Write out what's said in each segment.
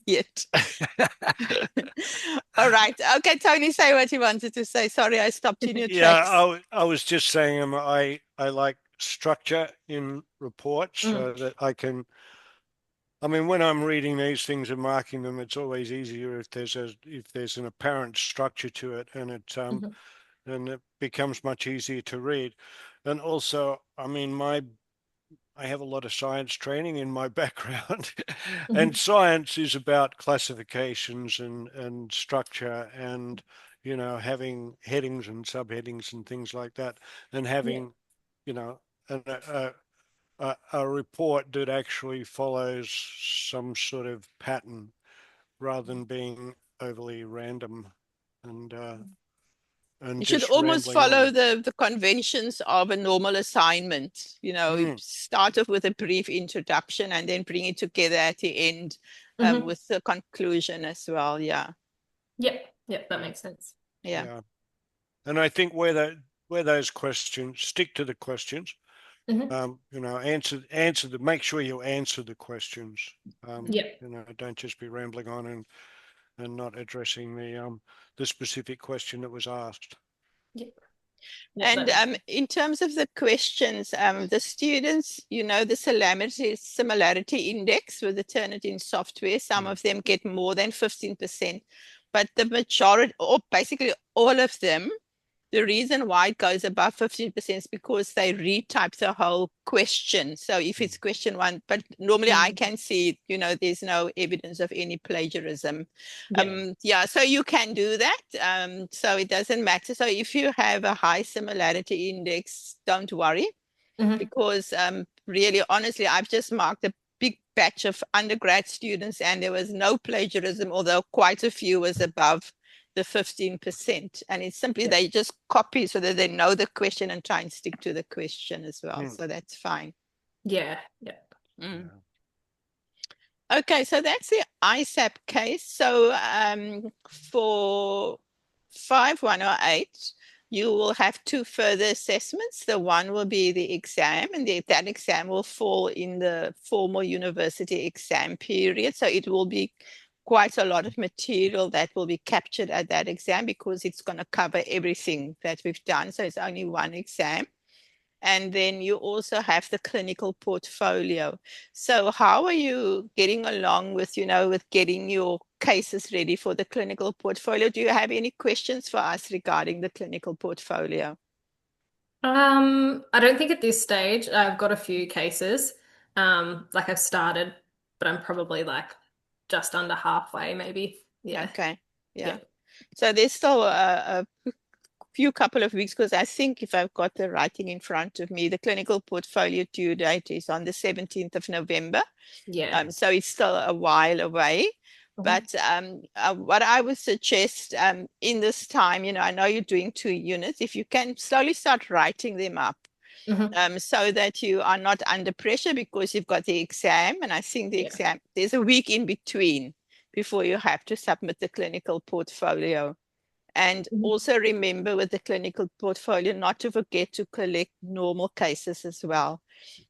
yet. All right. Okay, Tony, say what you wanted to say. Sorry, I stopped you in your Yeah, tracks. I was just saying I like structure in reports Mm. so that I can. I mean, when I'm reading these things and marking them, it's always easier if there's an apparent structure to it, and Mhm. then it becomes much easier to read. And also, I mean, I have a lot of science training in my background, and Mhm. science is about classifications and structure and having headings and subheadings and things like that, and Yeah. having you know an, a report that actually follows some sort of pattern rather than being overly random and uh, and You should just almost rambling follow on. the conventions of a normal assignment. You Mm, start off with a brief introduction and then bring it together at the end Mhm. with the conclusion as well. Yeah. Yep. Yep. That makes sense. Yeah. yeah, and I think where those questions stick to the questions. Mhm. Answer the make sure you answer the questions. Yep. Don't just be rambling on and not addressing the specific question that was asked. Yep. Yep. And That makes sense. in terms of the questions, the students, the similarity index with the Turnitin software, some Mm. of them get more than 15%, but the majority, or basically all of them, the reason why it goes above 15% is because they retype the whole question. So if it's question one, but normally I Mm. can see, there's no evidence of any plagiarism. Yep. Yeah, so you can do that. So it doesn't matter. So if you have a high similarity index, don't worry, Mhm. because really, honestly, I've just marked a big batch of undergrad students and there was no plagiarism, although quite a few was above the 15%. And it's simply Yep. they just copy so that they know the question and try and stick to the question as well. Mm. So that's fine. Yeah. Yep. Mm. Yeah. Okay, so that's the ISAP case. So for 5108, you will have two further assessments. The one will be the exam, and that exam will fall in the formal university exam period. So it will be quite a lot of material that will be captured at that exam because it's going to cover everything that we've done. So it's only one exam. And then you also have the clinical portfolio. So how are you getting along with getting your cases ready for the clinical portfolio? Do you have any questions for us regarding the clinical portfolio? I don't think at this stage I've got a few cases. Like I've started, but I'm probably like just under halfway, maybe. Yeah. Okay. Yeah. Yeah. So there's still a few couple of weeks because I think if I've got the writing in front of me, the clinical portfolio due date is on the 17th of November. Yeah. So it's still a while away. Mhm. But what I would suggest in this time, I know you're doing 2 units, if you can slowly start writing them up Mhm. so that you are not under pressure because you've got the exam. And I think the Yeah. exam, there's a week in between before you have to submit the clinical portfolio. And Mhm. also remember with the clinical portfolio not to forget to collect normal cases as well,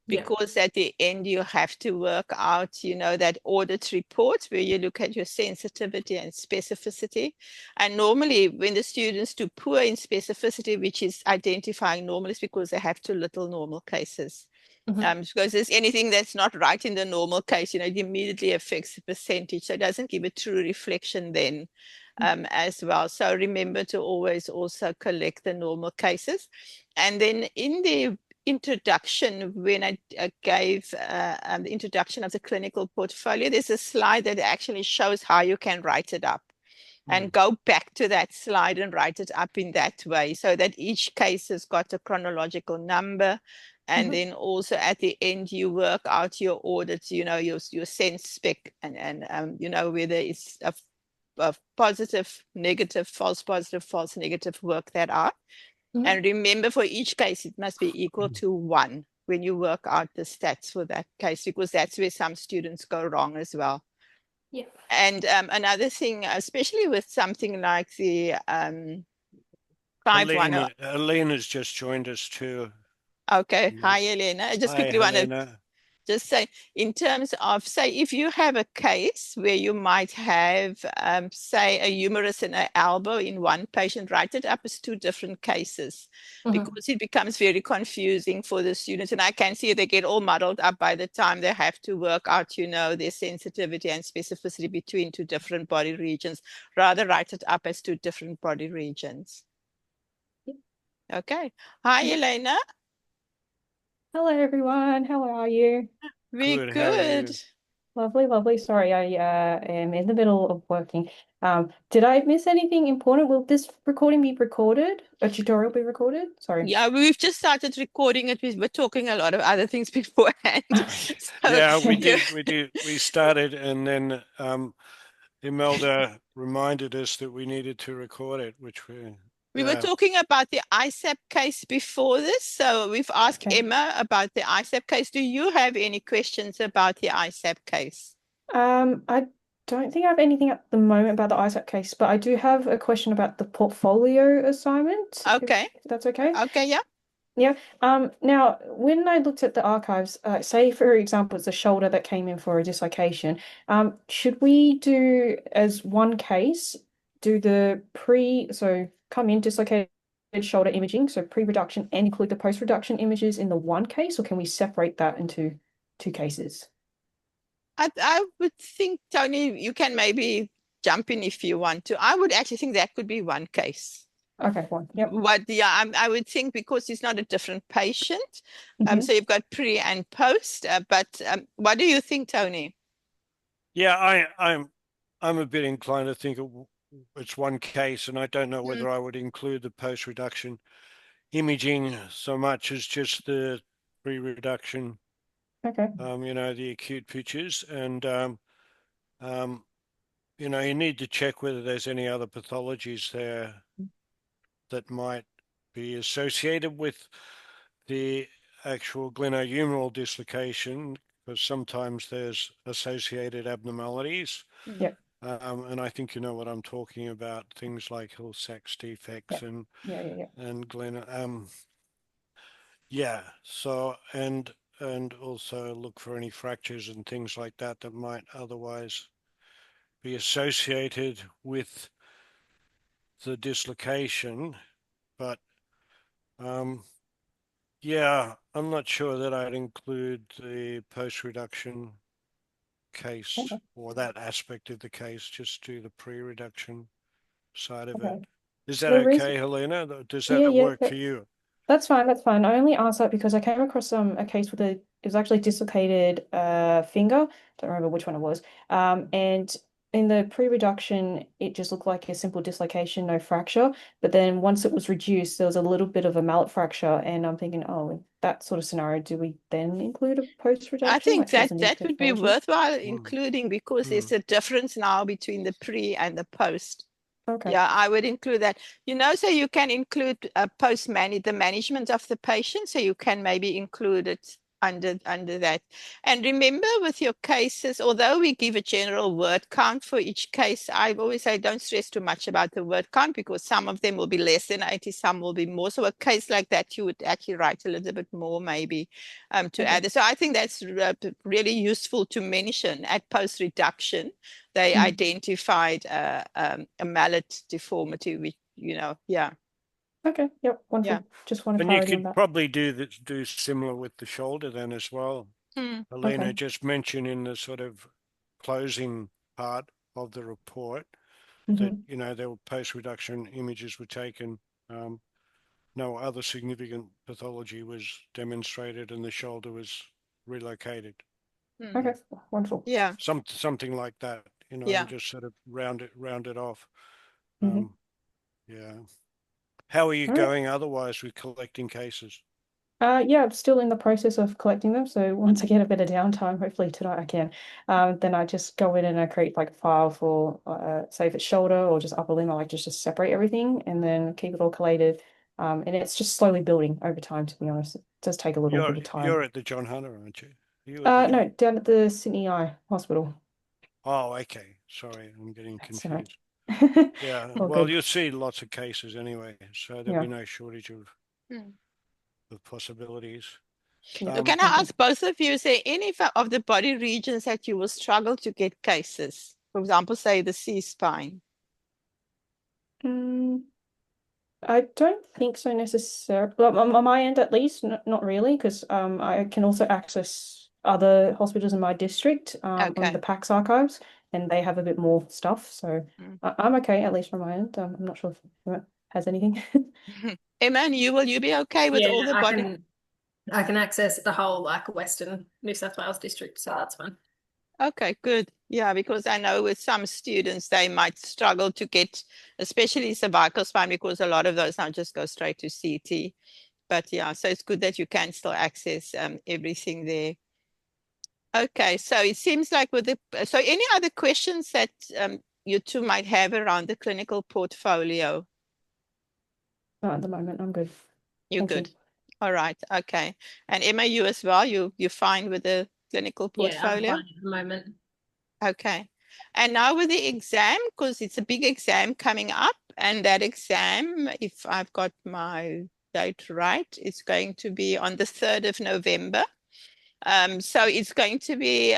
Yeah. because at the end you have to work out, that audit report where you look at your sensitivity and specificity. And normally when the students do poor in specificity, which is identifying normal, is because they have too little normal cases. Mhm. Because there's anything that's not right in the normal case, it immediately affects the percentage. So it doesn't give a true reflection then as well. So remember to always also collect the normal cases. And then in the introduction, when I gave the introduction of the clinical portfolio, there's a slide that actually shows how you can write it up. And Mm. go back to that slide and write it up in that way so that each case has got a chronological number. And Mhm. then also at the end, you work out your audits, your sense spec and whether it's a positive, negative, false negative, work that out. Mhm. And remember, for each case, it must be equal to 1 when you work out the stats for that case, because that's where some students go wrong as well. Yeah. And another thing, especially with something like the 510. Elena's just joined us too. Okay. Yeah. Hi, Elena. I just Hi, quickly want to Helena. just say, in terms of, say, if you have a case where you might have, say, a humerus and an elbow in one patient, write it up as two different cases, because it becomes very confusing for the students. And I can see they get all muddled up by the time they have to work out, their sensitivity and specificity between two different body regions. Rather write it up as two different body regions. Okay. Hi, Elena. Hello, everyone. How are you? We Good, how are you? good. Lovely, lovely. Sorry, I am in the middle of working. Did I miss anything important? Will this recording be recorded? A tutorial be recorded? Sorry. Yeah, we've just started recording it. We were talking a lot of other things beforehand. So Yeah, we you- did. We started, and then Imelda reminded us that we needed to record it, which we were talking about the ISAP case before this. So we've asked Okay. Emma about the ISAP case. Do you have any questions about the ISAP case? I don't think I have anything at the moment about the ISAP case, but I do have a question about the portfolio assignment. Okay. If that's okay. Okay, yeah. Yeah. Now, when I looked at the archives, say for example, it's a shoulder that came in for a dislocation. Should we do as one case, do the so come in dislocated shoulder imaging, so pre-reduction and include the post-reduction images in the one case, or can we separate that into two cases? I would think, Tony, you can maybe jump in if you want to. I would actually think that could be one case. Okay, one. Yep. I would think because it's not a different patient. Mhm. So you've got pre and post. But what do you think, Tony? Yeah, I'm a bit inclined to think it's one case, and I don't know whether I would include the post-reduction imaging so much as just the pre-reduction, Okay. the acute pictures. And you need to check whether there's any other pathologies there that might be associated with the actual glenohumeral dislocation, because sometimes there's associated abnormalities. Yep. And I think you know what I'm talking about, things like Hill-Sachs defects Yeah. Yeah. and yeah. So and also look for any fractures and things like that that might otherwise be associated with the dislocation. But yeah, I'm not sure that I'd include the post-reduction case Okay. or that aspect of the case, just do the pre-reduction side of Okay. it. Is that The reason, okay, Helena? Does yeah, that yeah, work for you? that's fine. That's fine. I only asked that because I came across a case with it was actually dislocated finger. Don't remember which one it was. And in the pre-reduction, it just looked like a simple dislocation, no fracture. But then once it was reduced, there was a little bit of a mallet fracture, and I'm thinking, oh, in that sort of scenario, do we then include a post-reduction? I think Like, shows a new that would be pathology? worthwhile including because there's Mm. a difference now between the pre and the post. Okay. Yeah, I would include that. So you can include the management of the patient. So you can maybe include it under that. And remember with your cases, although we give a general word count for each case, I always say don't stress too much about the word count because some of them will be less than 80, some will be more. So a case like that, you would actually write a little bit more maybe to Okay. add. So I think that's really useful to mention at post-reduction. They identified a mallet deformity, which, yeah. Okay. Yep. Wonderful. Yeah. Just wanted And you clarity on could that. probably do similar with the shoulder then as well. Helena Okay. just mentioned in the sort of closing part of the report that, Mhm. there were post-reduction images were taken. No other significant pathology was demonstrated and the shoulder was relocated. Okay. Wonderful. Yeah. Something like that, Yeah. and just sort of round it off. Mhm. Yeah. How are you All right. going otherwise with collecting cases? Yeah, I'm still in the process of collecting them. So once I get a bit of downtime, hopefully tonight I can, then I just go in and I create like a file for, say if it's shoulder or just upper limb, I like just separate everything and then keep it all collated. And it's just slowly building over time, to be honest. It does take a little bit of time. You're at the John Hunter, aren't you? Are you at the No, down at the Sydney Eye Hospital. Oh, okay. Sorry, I'm getting That's all right. confused. Yeah. All Well, good. you'll see lots of cases anyway, so there'll Yeah. be no shortage of possibilities. Yeah, So can thank I you. ask both of you, is there any of the body regions that you will struggle to get cases? For example, say the C-spine. I don't think so necessarily. Well, on my end, at least, not really, because I can also access other hospitals in my district on Okay. the PACS archives, and they have a bit more stuff. So Mm. I'm okay, at least from my end. I'm not sure if anyone has anything. Emma, and will you be okay with all the body? I can access the whole like Western New South Wales district, so that's fine. Okay, good. Yeah, because I know with some students, they might struggle to get, especially cervical spine, because a lot of those now just go straight to CT. But yeah, so it's good that you can still access everything there. Okay, so it seems like with the, so any other questions that you two might have around the clinical portfolio? Not at the moment, I'm good. You're Thank you. good. All right, okay. And Emma, you as well, you're fine with the clinical Yeah, I'm portfolio? fine at the moment. Okay. And now with the exam, because it's a big exam coming up, and that exam, if I've got my date right, it's going to be on the 3rd of November. So it's going to be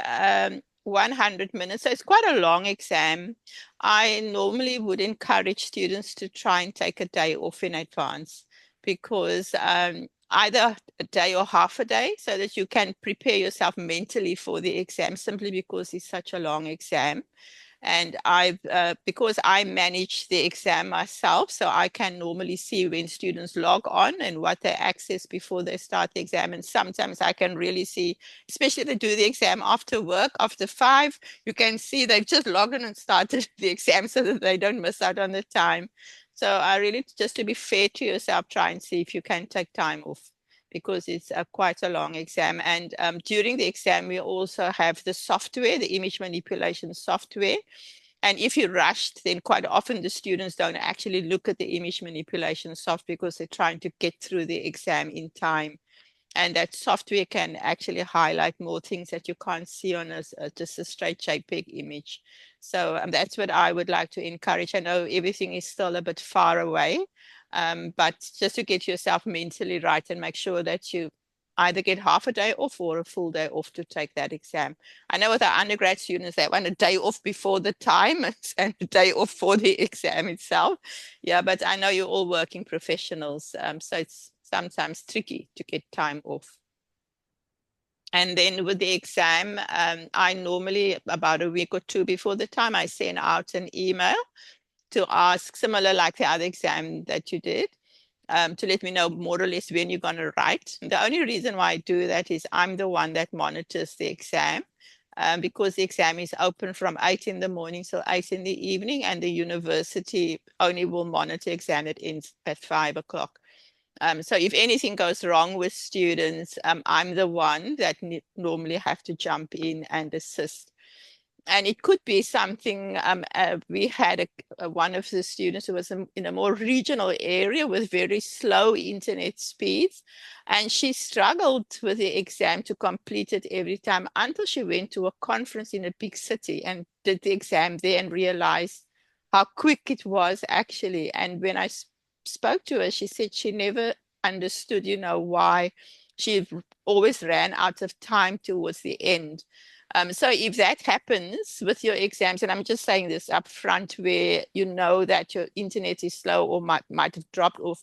100 minutes. So it's quite a long exam. I normally would encourage students to try and take a day off in advance because either a day or half a day so that you can prepare yourself mentally for the exam simply because it's such a long exam. And because I manage the exam myself, so I can normally see when students log on and what they access before they start the exam. And sometimes I can really see, especially if they do the exam after work, after 5, you can see they've just logged in and started the exam so that they don't miss out on the time. So I really, just to be fair to yourself, try and see if you can take time off because it's quite a long exam. And during the exam, we also have the software, the image manipulation software. And if you're rushed, then quite often the students don't actually look at the image manipulation software because they're trying to get through the exam in time. And that software can actually highlight more things that you can't see on just a straight JPEG image. So that's what I would like to encourage. I know everything is still a bit far away, but just to get yourself mentally right and make sure that you either get half a day off or a full day off to take that exam. I know with our undergrad students, they want a day off before the time and a day off for the exam itself. Yeah, but I know you're all working professionals, so it's sometimes tricky to get time off. And then with the exam, I normally, about a week or two before the time, I send out an email to ask, similar like the other exam that you did, to let me know more or less when you're going to write. The only reason why I do that is I'm the one that monitors the exam. Because the exam is open from 8 in the morning till 8 in the evening, and the university only will monitor exam that ends at 5 o'clock. So if anything goes wrong with students, I'm the one that normally have to jump in and assist. And it could be something, we had one of the students who was in a more regional area with very slow internet speeds. And she struggled with the exam to complete it every time until she went to a conference in a big city and did the exam there and realized how quick it was actually. And when I spoke to her, she said she never understood, why she always ran out of time towards the end. So if that happens with your exams, and I'm just saying this up front where you know that your internet is slow or might have dropped off,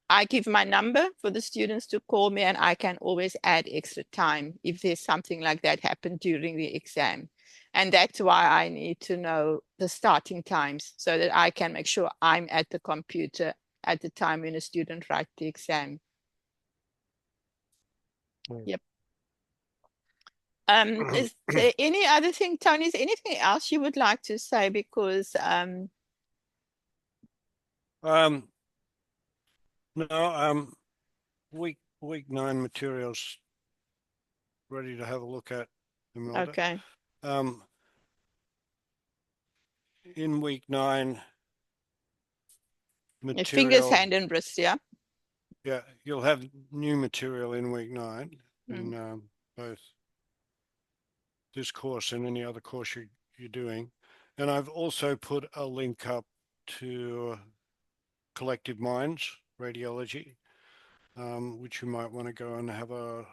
I give my number for the students to call me and I can always add extra time if there's something like that happened during the exam. And that's why I need to know the starting times so that I can make sure I'm at the computer at the time when a student writes the exam. Yep. Is there any other thing, Tony, is there anything else you would like to say? Because No, week 9 materials ready to have a look at, Imelda. okay. In week 9 Your fingers, material, hand, and wrist, yeah. yeah, you'll have new material in week 9 Mm. in both this course and any other course you're doing. And I've also put a link up to Collective Minds Radiology, which you might want to go and have a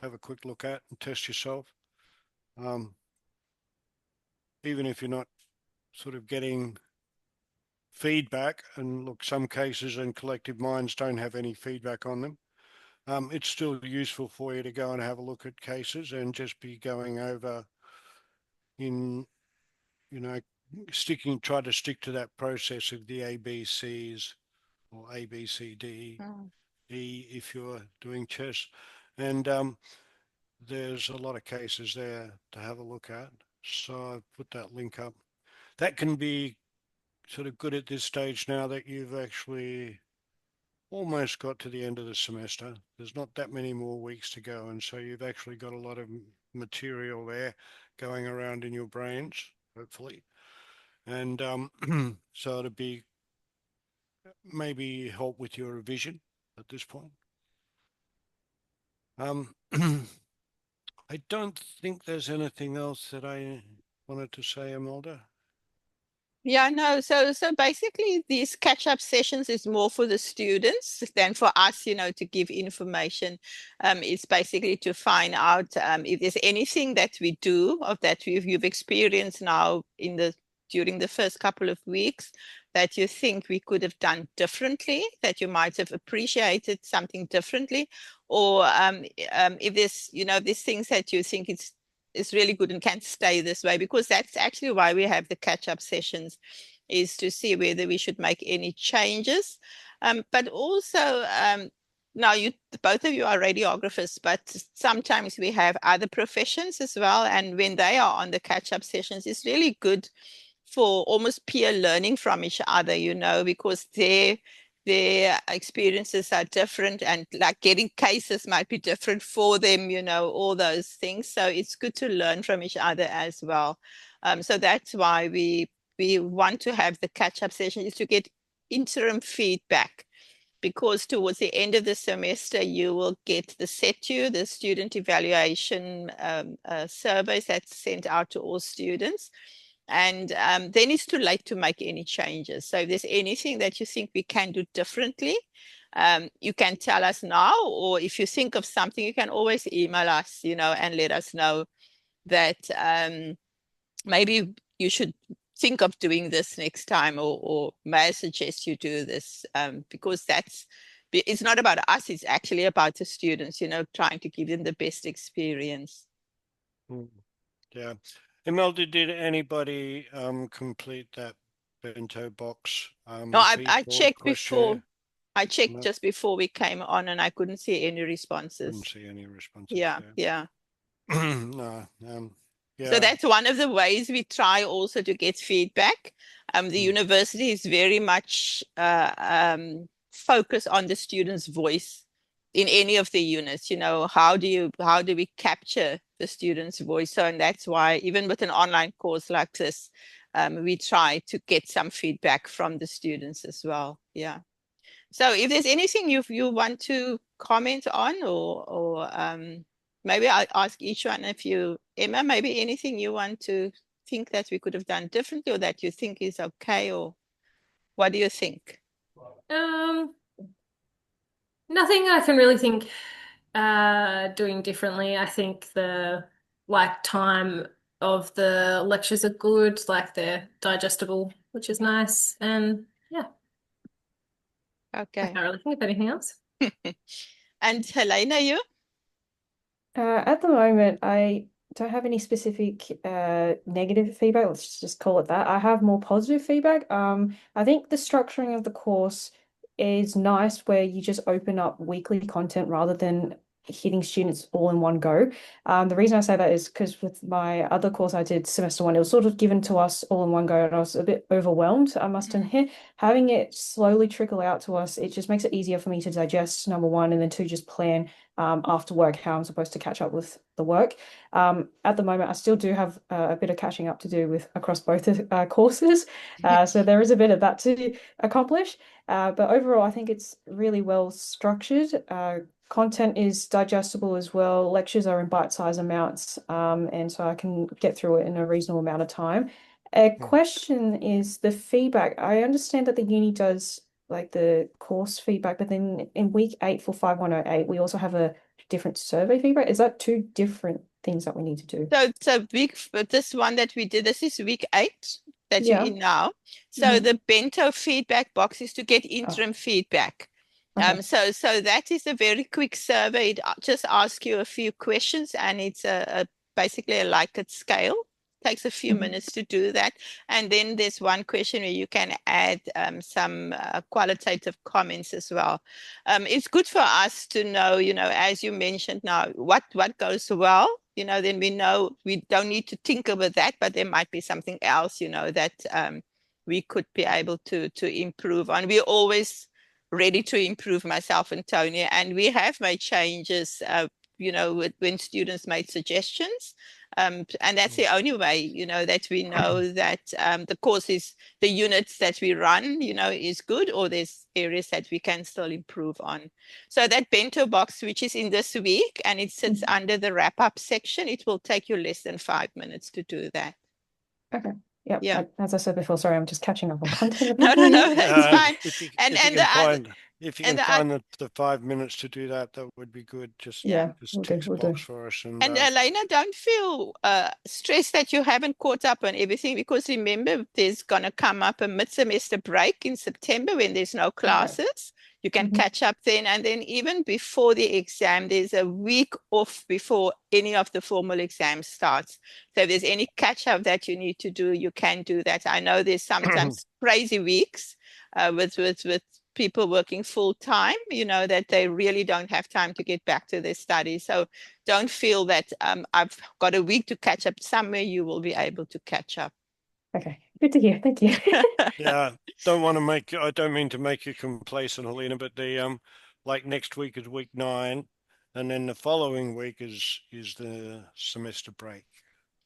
have a quick look at and test yourself. Even if you're not sort of getting feedback, and look, some cases and collective minds don't have any feedback on them. It's still useful for you to go and have a look at cases and just be going over in, try to stick to that process of the ABCs or ABCD, E if you're doing chess. And there's a lot of cases there to have a look at. So I've put that link up. That can be sort of good at this stage now that you've actually almost got to the end of the semester. There's not that many more weeks to go, and so you've actually got a lot of material there going around in your brains, hopefully. And so it'll be maybe help with your revision at this point. I don't think there's anything else that I wanted to say, Imelda. Yeah, no. So basically these catch-up sessions is more for the students than for us, to give information. It's basically to find out if there's anything that we do or that you've experienced now during the first couple of weeks that you think we could have done differently, that you might have appreciated something differently, or if there's, these things that you think is really good and can stay this way, because that's actually why we have the catch-up sessions, is to see whether we should make any changes. But also, now both of you are radiographers, but sometimes we have other professions as well. And when they are on the catch-up sessions, it's really good for almost peer learning from each other, because their experiences are different, and like getting cases might be different for them, all those things. So it's good to learn from each other as well. So that's why we want to have the catch-up session, is to get interim feedback, because towards the end of the semester, you will get the SETU, the student evaluation surveys that's sent out to all students. And then it's too late to make any changes. So if there's anything that you think we can do differently, you can tell us now, or if you think of something, you can always email us, and let us know that maybe you should think of doing this next time, or may I suggest you do this, because it's not about us, it's actually about the students, trying to give them the best experience. Yeah. Imelda, did anybody complete that bento box? No, I checked before. I checked No. just before we came on, and I couldn't see any responses. Couldn't see any responses. Yeah. No. Yeah. So that's one of the ways we try also to get feedback. The university is very much focused on the student's voice in any of the units. How do we capture the student's voice? So, and that's why even with an online course like this, we try to get some feedback from the students as well. Yeah. So if there's anything you want to comment on, or maybe I'll ask each one of you, Emma, maybe anything you want to think that we could have done differently, or that you think is okay, or what do you think? Nothing I can really think doing differently. I think the time of the lectures are good, they're digestible, which is nice. And yeah. Okay. I can't really think of anything else. And Helena, you? At the moment, I don't have any specific negative feedback. Let's just call it that. I have more positive feedback. I think the structuring of the course is nice, where you just open up weekly content rather than hitting students all in one go. The reason I say that is because with my other course I did semester one, it was sort of given to us all in one go, and I was a bit overwhelmed, I must admit. Having it slowly trickle out to us, it just makes it easier for me to digest, number one, and then two, just plan after work how I'm supposed to catch up with the work. At the moment, I still do have a bit of catching up to do with across both courses. So there is a bit of that to accomplish. But overall, I think it's really well structured. Content is digestible as well. Lectures are in bite-sized amounts, and so I can get through it in a reasonable amount of time. A question is the feedback. I understand that the uni does like the course feedback, but then in week 8 for 5108, we also have a different survey feedback. Is that two different things that we need to do? So this one that we did, this is week 8 that you're Yeah. in now. So Mhm. the bento feedback box is to get Oh, interim feedback. okay. So that is a very quick survey. It just asks you a few questions, and it's basically a Likert scale. Takes a few Mhm. minutes to do that. And then there's one question where you can add some qualitative comments as well. It's good for us to know, as you mentioned now, what goes well, then we know we don't need to tinker with that, but there might be something else, that we could be able to improve on. We're always ready to improve, myself and Tony, and we have made changes, when students made suggestions. And that's the only way, that we know that the courses, the units that we run, is good, or there's areas that we can still improve on. So that bento box, which is in this week, and it sits Mhm. under the wrap-up section, it will take you less than 5 minutes to do that. Okay. Yep. Yeah. As I said before, sorry, I'm just catching up on content at the No, moment. that's fine. If you And if you and can the other, find if you and can the find the 5 minutes to do that, that would be good. Just yeah. We'll ticks do. box for us. And And Elena, don't feel stressed that you haven't caught up on everything, because remember, there's going to come up a mid-semester break in September when there's no classes. You can Mhm. catch up then. And then even before the exam, there's a week off before any of the formal exams starts. So if there's any catch up that you need to do, you can do that. I know there's sometimes crazy weeks with people working full time, that they really don't have time to get back to their studies. So don't feel that I've got a week to catch up. Somewhere you will be able to catch up. Okay. Good to hear. Thank you. yeah, I don't mean to make you complacent, Helena, but the like next week is week 9, and then the following week is the semester break.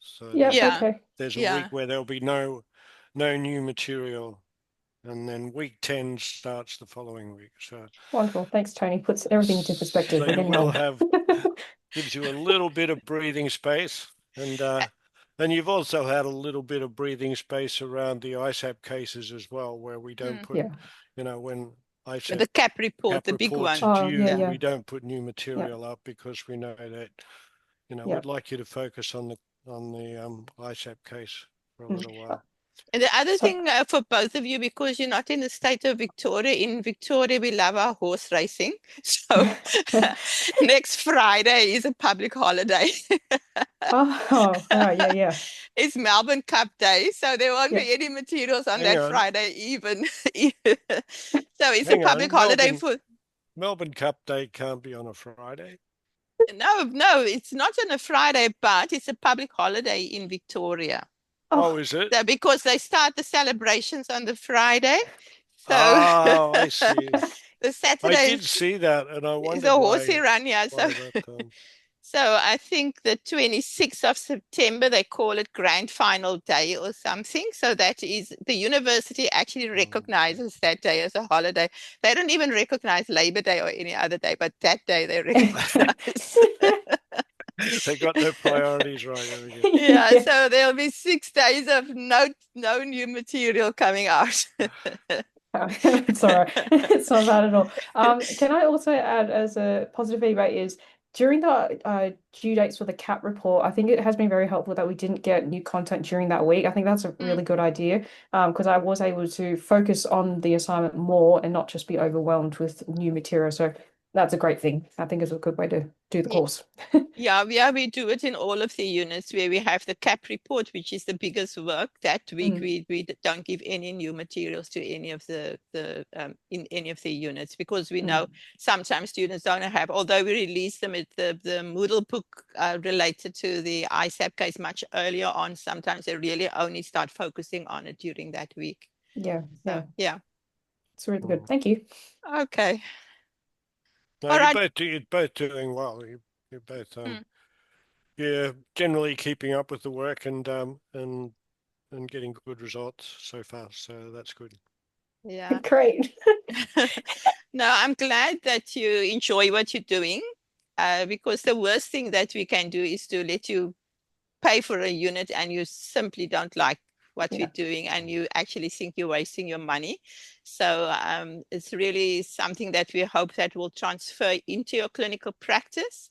So Yep. Yeah, Okay. there's a yeah. week where there'll be no new material, and then week 10 starts the following week. So Wonderful. Thanks, Tony. Puts everything into perspective. We're you getting will old. have gives you a little bit of breathing space, and you've also had a little bit of breathing space around the ISAP cases as well, where we don't put, Yeah. When ISAP The CAP report, the big reports one. are Oh, due, yeah. we don't put new Yeah. material up, because we know that, Yeah. we'd like you to focus on the ISAP case for a little while. And the other So, thing for both of you, because you're not in the state of Victoria, in Victoria, we love our horse racing. So next Friday is a public holiday. oh, right. Yeah. It's Melbourne Cup Day, so there won't Yeah. be any materials on Hang that on, Friday even. So it's a hang public on. holiday for. Melbourne Cup Day can't be on a Friday. No, it's not on a Friday, but it's a public holiday in Victoria. Oh, Oh, is it? So because they start the celebrations on the Friday. So Oh, I see. the I Saturday did see that, and I is a wondered horsey run, yeah. why that. So I think the 26th of September, they call it Grand Final Day or something. So that is, the university actually recognizes that day as a holiday. They don't even recognize Labor Day or any other day, but that day they recognize. They got their priorities right. There we go. Yeah, yeah. so there'll be 6 days of no new material coming out. It's all right. It's not bad at all. Can I also add as a positive feedback is during the due dates for the CAP report, I think it has been very helpful that we didn't get new content during that week. I think that's a really good idea because I was able to focus on the assignment more and not just be overwhelmed with new material. So that's a great thing. I think it's a good way to do the Ye- course. Yeah, we do it in all of the units where we have the CAP report, which is the biggest work. That week we don't give any new materials to any of the in any of the units, because we know sometimes students don't have, although we release them at the Moodle book related to the ISAP case much earlier on, sometimes they really only start focusing on it during that week. Yeah. So yeah. It's really good. Thank you. Okay. No, All right. you're both doing well. You're both you're generally keeping up with the work and getting good results so far. So that's good. Yeah. Great. No, I'm glad that you enjoy what you're doing, because the worst thing that we can do is to let you pay for a unit and you simply don't like what Yeah. we're doing, and you actually think you're wasting your money. So it's really something that we hope that will transfer into your clinical practice,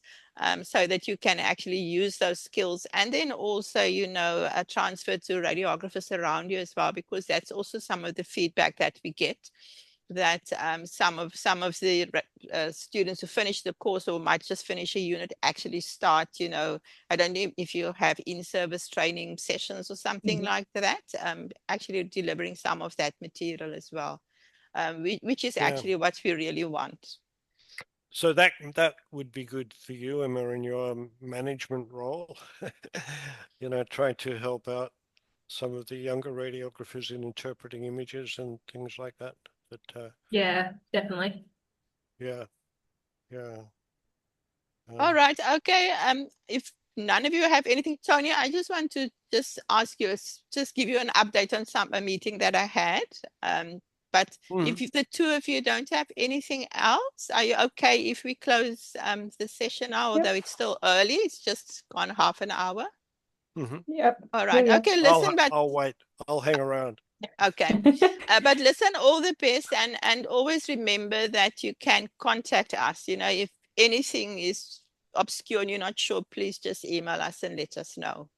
so that you can actually use those skills, and then also, transfer to radiographers around you as well, because that's also some of the feedback that we get, that some of the students who finish the course or might just finish a unit actually start, I don't know if you have in-service training sessions or something like that, actually delivering some of that material as well, which is actually what we really want. So that would be good for you, Emma, in your management role. Trying to help out some of the younger radiographers in interpreting images and things like that. But Yeah, definitely. yeah. All right. Okay. If none of you have anything, Tonya, I just want to just ask you, just give you an update on a meeting that I had. But if the two of you don't have anything else, are you okay if we close the session now, although it's still early? It's just gone half an hour. Yep. All right. Yeah. Okay. Listen, but I'll wait. I'll hang around. okay. But listen, all the best, and always remember that you can contact us. If anything is obscure and you're not sure, please just email us and let us know.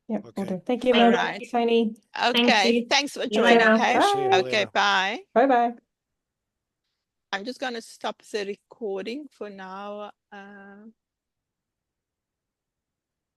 Yeah, Okay. will do. Thank you, All Amanda. right. Thank you, Tony. Okay. you. Thanks for See you joining. later. Hey? See you Bye. Okay. later. Bye. Bye-bye. I'm just going to stop the recording for now.